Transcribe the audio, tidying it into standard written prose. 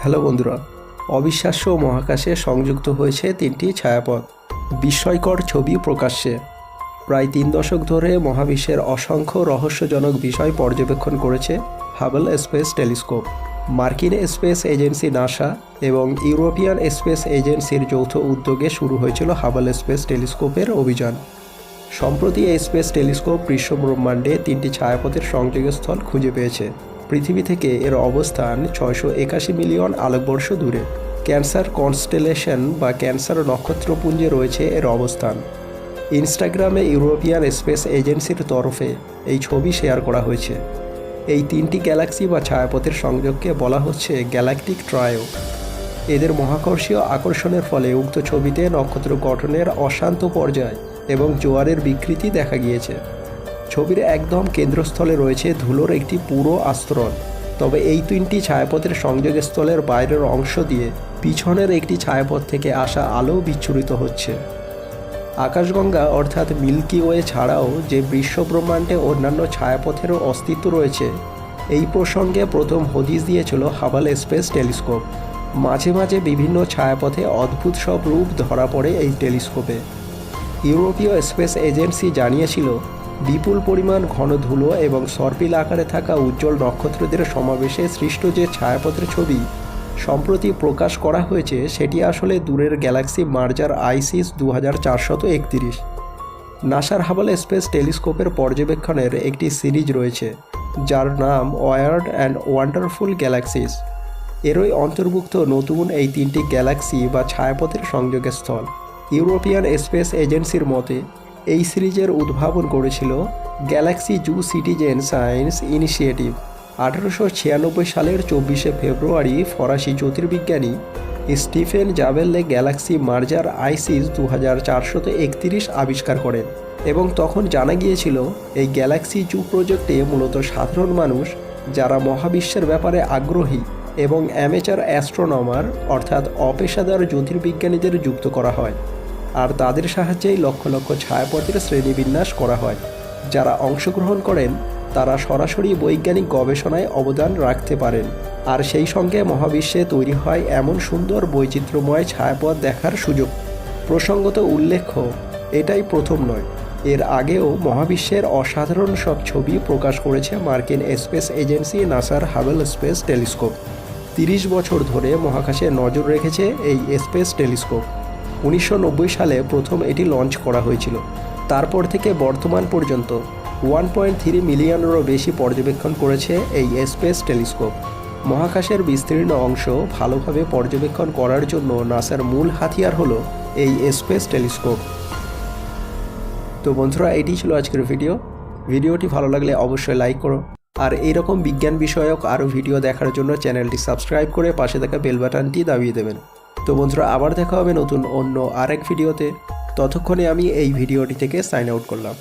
Hello বন্ধুরা, অবিশ্বাস্য মহাকাশে সংযুক্ত হয়েছে তিনটি ছায়াপথ। বিস্ময়কর ছবি প্রকাশ্যে। প্রায় 3 দশক ধরে মহাবিশ্বের অসংখ্য রহস্যজনক বিষয় পর্যবেক্ষণ করেছে হাবল স্পেস টেলিস্কোপ। মার্কিন স্পেস এজেন্সি নাসা এবং ইউরোপিয়ান স্পেস এজেন্সির যৌথ উদ্যোগে শুরু হয়েছিল হাবল স্পেস টেলিস্কোপের অভিযান। সম্প্রতি এই স্পেস টেলিস্কোপ বিশ্বব্রহ্মাণ্ডে 3টি ছায়াপথের সংযোগস্থল খুঁজে পেয়েছে। পৃথিবী থেকে এর অবস্থান 681 মিলিয়ন আলোকবর্ষ দূরে। ক্যান্সার কনস্টেলেশন বা ক্যান্সার নক্ষত্রপুঞ্জে রয়েছে এর অবস্থান। ইনস্টাগ্রামে ইউরোপিয়ান স্পেস এজেন্সির তরফে এই ছবি শেয়ার করা হয়েছে। এই 3টি গ্যালাক্সি বা ছায়াপথের সংযোগকে বলা হচ্ছে গ্যালাক্টিক ট্রায়ো। এদের মহাকর্ষীয় আকর্ষণের ফলে উক্ত ছবিতে নক্ষত্র গঠনের অশান্ত পর্যায় এবং জোয়ারের বিকৃতি দেখা গিয়েছে। ছবির একদম কেন্দ্রস্থলে রয়েছে ধুলোর একটি পুরো আস্তরণ। তবে এই 3টি ছায়াপথের সংযোগস্থলের বাইরের অংশ দিয়ে পিছনের একটি ছায়াপথ থেকে আসা আলো বিচ্ছুরিত হচ্ছে। আকাশগঙ্গা অর্থাৎ মিল্কি ওয়ে ছাড়াও যে বিশ্বব্রহ্মাণ্ডে অন্যান্য ছায়াপথেরও অস্তিত্ব রয়েছে, এই প্রসঙ্গে প্রথম হদিশ দিয়েছিল হাবল স্পেস টেলিস্কোপ। মাঝে মাঝে বিভিন্ন ছায়াপথে অদ্ভুত সব রূপ ধরা পড়ে এই টেলিস্কোপে। ইউরোপীয় স্পেস এজেন্সি জানিয়েছিল, বিপুল পরিমাণ ঘন ধুলো এবং সর্পিল আকারে থাকা উজ্জ্বল নক্ষত্রদের সমাবেশে সৃষ্ট যে ছায়াপথের ছবি সম্প্রতি প্রকাশ করা হয়েছে, সেটি আসলে দূরের গ্যালাক্সি মার্জার আইসিস 2431। নাসার হাবল স্পেস টেলিস্কোপের পর্যবেক্ষণের একটি সিরিজ রয়েছে যার নাম ওয়ার্ড অ্যান্ড ওয়ান্ডারফুল গ্যালাক্সিস। এরই অন্তর্ভুক্ত নতুন এই 3টি গ্যালাক্সি বা ছায়াপথের সংযোগস্থল। ইউরোপিয়ান স্পেস এজেন্সির মতে এই সিরিজের উদ্ভাবন করেছিল গ্যালাক্সি জু সিটিজেন সায়েন্স ইনিশিয়েটিভ। 1896 সালের 24শে ফেব্রুয়ারি ফরাসি জ্যোতির্বিজ্ঞানী স্টিফেন জাবেল্লে গ্যালাক্সি মার্জার আইসিস 2431 আবিষ্কার করেন এবং তখন জানা গিয়েছিল এই গ্যালাক্সি জু প্রজেক্টে মূলত সাধারণ মানুষ যারা মহাবিশ্বের ব্যাপারে আগ্রহী এবং অ্যামেচার অ্যাস্ট্রোনমার অর্থাৎ অপেশাদার জ্যোতির্বিজ্ঞানীদের যুক্ত করা হয়, আর তাদের সাহায্যেই লক্ষ লক্ষ ছায়াপথের শ্রেণীবিন্যাস করা হয়। যারা অংশগ্রহণ করেন তারা সরাসরি বৈজ্ঞানিক গবেষণায় অবদান রাখতে পারেন, আর সেই সঙ্গে মহাবিশ্বে তৈরি হয় এমন সুন্দর বৈচিত্র্যময় ছায়াপথ দেখার সুযোগ। প্রসঙ্গত উল্লেখ্য, এটাই প্রথম নয়, এর আগেও মহাবিশ্বের অসাধারণ সব ছবি প্রকাশ করেছে মার্কিন স্পেস এজেন্সি নাসার হাবল স্পেস টেলিস্কোপ। 30 বছর ধরে মহাকাশে নজর রেখেছে এই স্পেস টেলিস্কোপ। 1990 সালে প্রথম এটি লঞ্চ করা হয়েছিল। তারপর থেকে বর্তমান পর্যন্ত 1.3 মিলিয়নেরও বেশি পর্যবেক্ষণ করেছে এই স্পেস টেলিস্কোপ। মহাকাশের বিস্তীর্ণ অংশ ভালোভাবে পর্যবেক্ষণ করার জন্য নাসার মূল হাতিয়ার হলো এই স্পেস টেলিস্কোপ। তো বন্ধুরা, এটি ছিল আজকের ভিডিওটি ভালো লাগলে অবশ্যই লাইক করো, আর এইরকম বিজ্ঞান বিষয়ক আরও ভিডিও দেখার জন্য চ্যানেলটি সাবস্ক্রাইব করে পাশে থাকা বেল বাটনটি দাবিয়ে দেবেন। তো বন্ধুরা, আবার দেখা হবে নতুন অন্য আরেক ভিডিওতে। ততক্ষণে আমি এই ভিডিওটি থেকে সাইন আউট করলাম।